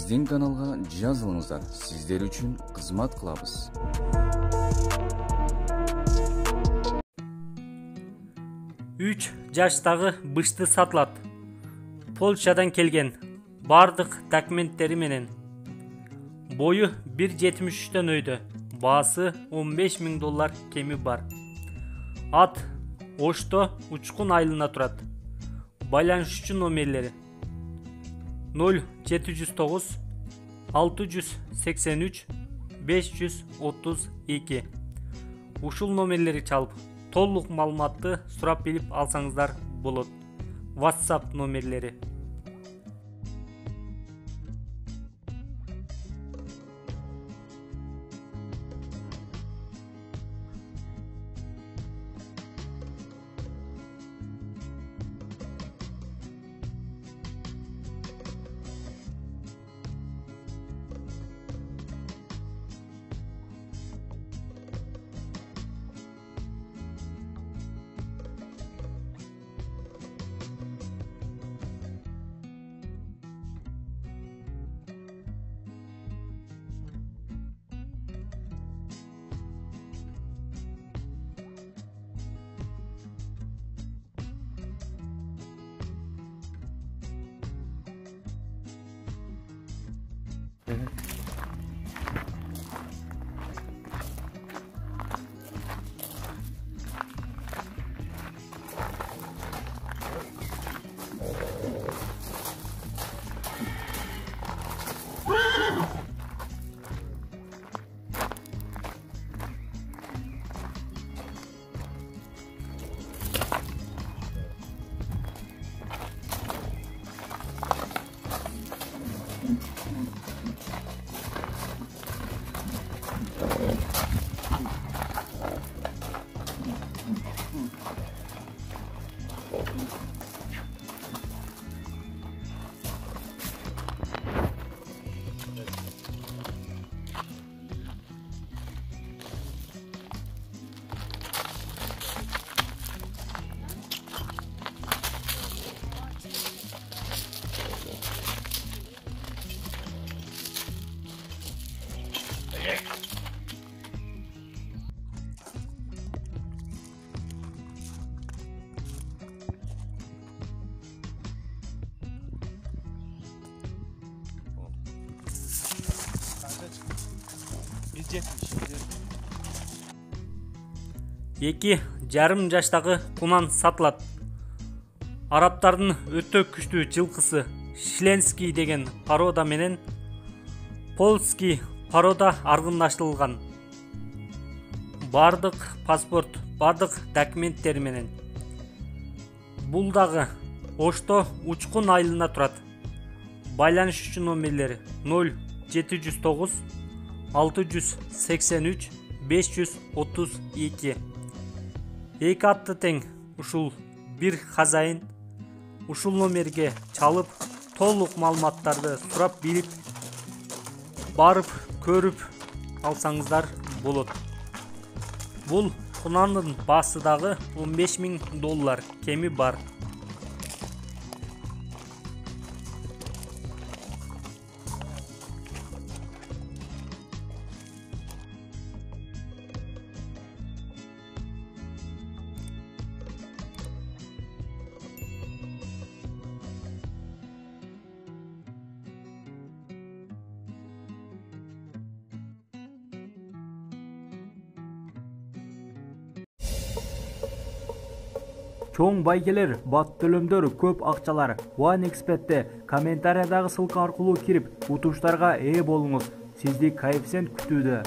биздин каналга жазылыңыздар, сиздер үчүн кызмат кылабыз. 3 жаштагы бышты сатылат. Польшадан келген, бардык документтери менен. Бою 1.73-төн өйдө, баасы $15.000 кеми бар. Ат Ошто Учкун айылына турат. Байланышчы номерлери 0709 683 532. Ушул номерлери чалып, толук маалыматты сурап билип алсаңыздар болот. WhatsApp номерлери. Эки жарым жаштагы кунан сатылат. Араптардын өтө күчтүү жылкысы Шленский деген порода менен Польский порода аргындаштырылган. Бардык паспорт, бардык документтери менен. Бул дагы Ошто Учкун айылына турат. Байланышчы номерлери 0709 683 532. Эки атты тең ушул бир хазайын. Ушул номерге чалып, толук маалыматтарды сурап билип, барып көрүп алсаңыздар болот. Бул кунандын баасы дагы $15.000 кеми бар. Чоң байгелер, бат төлөмдөр, көп акчалар. OneXBet'те комментариядагы ссылка аркылуу кирип, утуштарга ээ болуңуз. Сизди коэффициент күтүүдө.